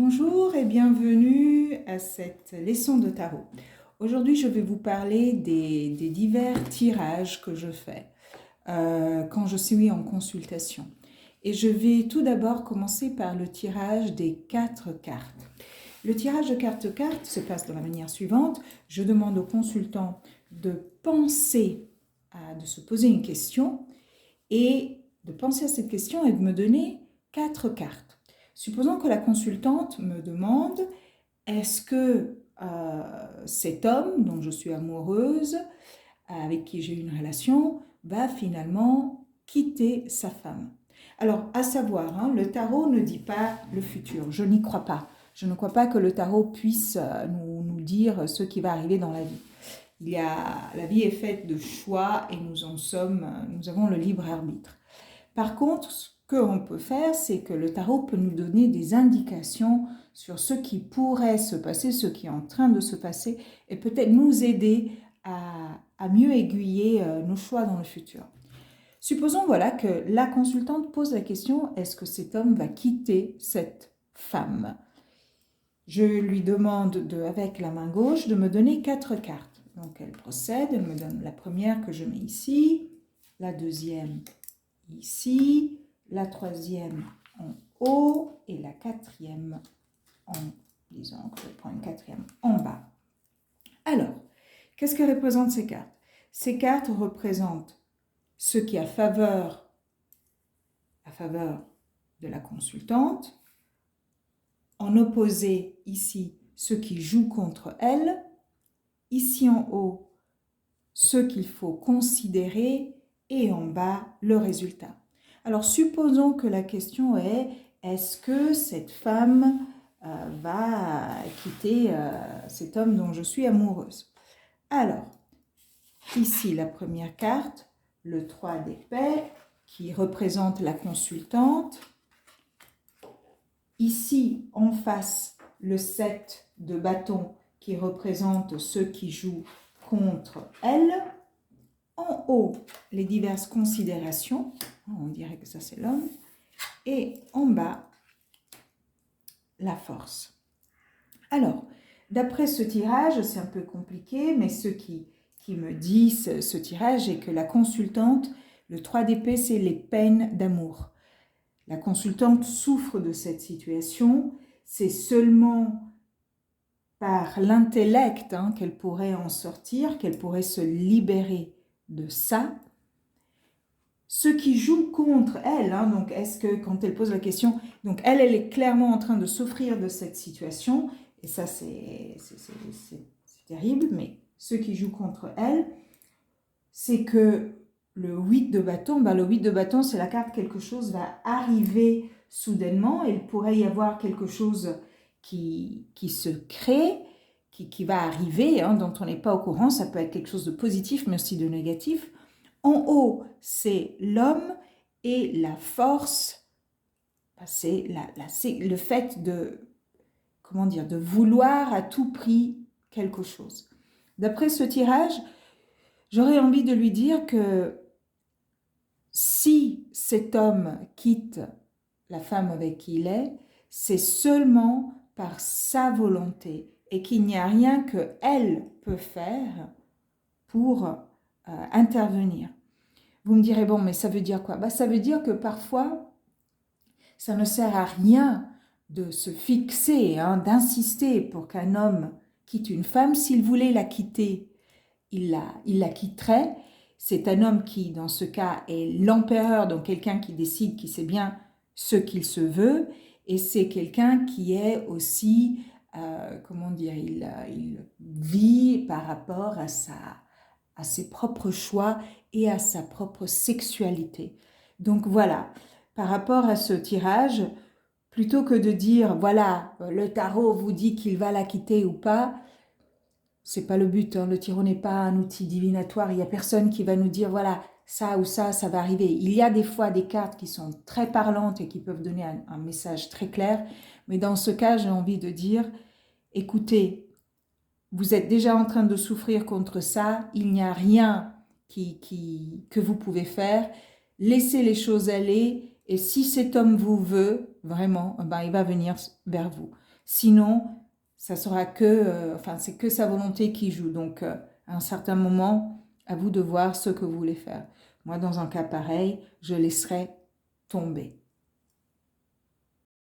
Bonjour et bienvenue à cette leçon de tarot. Aujourd'hui, je vais vous parler des divers tirages que je fais quand je suis en consultation. Et je vais tout d'abord commencer par le tirage des 4 cartes. Le tirage de cartes se passe de la manière suivante. Je demande au consultant de penser, de se poser une question et de penser à cette question et de me donner 4 cartes. Supposons que la consultante me demande est-ce que cet homme dont je suis amoureuse, avec qui j'ai une relation, va finalement quitter sa femme. Alors, à savoir, le tarot ne dit pas le futur, je n'y crois pas. Je ne crois pas que le tarot puisse nous dire ce qui va arriver dans la vie. La vie est faite de choix et nous avons le libre arbitre. Par contre, ce qu'on peut faire, c'est que le tarot peut nous donner des indications sur ce qui pourrait se passer, ce qui est en train de se passer, et peut-être nous aider à mieux aiguiller nos choix dans le futur. Supposons que la consultante pose la question, est-ce que cet homme va quitter cette femme? Je lui demande, avec la main gauche, de me donner 4 cartes. Donc elle procède, elle me donne la première que je mets ici, la deuxième ici, la troisième en haut et la quatrième disons que je prends une quatrième en bas. Alors, qu'est-ce que représentent ces cartes? Ces cartes représentent ce qui est à faveur de la consultante, en opposé ici ce qui joue contre elle, ici en haut ce qu'il faut considérer et en bas le résultat. Alors supposons que la question est est-ce que cette femme va quitter cet homme dont je suis amoureuse? Alors, ici la première carte, le 3 d'épée qui représente la consultante. Ici en face, le 7 de bâton qui représente ceux qui jouent contre elle. En haut, les diverses considérations, on dirait que ça c'est l'homme, et en bas, la force. Alors, d'après ce tirage, c'est un peu compliqué, mais ce qui me dit ce tirage est que la consultante, le 3 d'épée, c'est les peines d'amour. La consultante souffre de cette situation, c'est seulement par l'intellect qu'elle pourrait en sortir, qu'elle pourrait se libérer de ça. Ce qui joue contre elle, donc est-ce que quand elle pose la question, donc elle est clairement en train de souffrir de cette situation, et ça c'est terrible, mais ce qui joue contre elle, c'est que le 8 de bâton, le 8 de bâton c'est la carte quelque chose va arriver soudainement, il pourrait y avoir quelque chose qui se crée, qui va arriver, dont on n'est pas au courant, ça peut être quelque chose de positif mais aussi de négatif. En haut, c'est l'homme et la force, c'est le fait de vouloir à tout prix quelque chose. D'après ce tirage, j'aurais envie de lui dire que si cet homme quitte la femme avec qui il est, c'est seulement par sa volonté et qu'il n'y a rien qu'elle peut faire pour intervenir. Vous me direz, bon, mais ça veut dire quoi? Ça veut dire que parfois, ça ne sert à rien de se fixer, d'insister pour qu'un homme quitte une femme. S'il voulait la quitter, il la quitterait. C'est un homme qui, dans ce cas, est l'empereur, donc quelqu'un qui décide, qui sait bien ce qu'il se veut, et c'est quelqu'un qui est aussi, il vit par rapport à ses propres choix et à sa propre sexualité. Donc voilà, par rapport à ce tirage, plutôt que de dire, voilà, le tarot vous dit qu'il va la quitter ou pas, c'est pas le but, le tarot n'est pas un outil divinatoire, il n'y a personne qui va nous dire, voilà, ça ou ça va arriver. Il y a des fois des cartes qui sont très parlantes et qui peuvent donner un message très clair, mais dans ce cas, j'ai envie de dire, écoutez, vous êtes déjà en train de souffrir contre ça, il n'y a rien que vous pouvez faire, laissez les choses aller, et si cet homme vous veut, vraiment, il va venir vers vous. Sinon, ça sera que, enfin, c'est que sa volonté qui joue. Donc, à un certain moment, à vous de voir ce que vous voulez faire. Moi, dans un cas pareil, je laisserai tomber.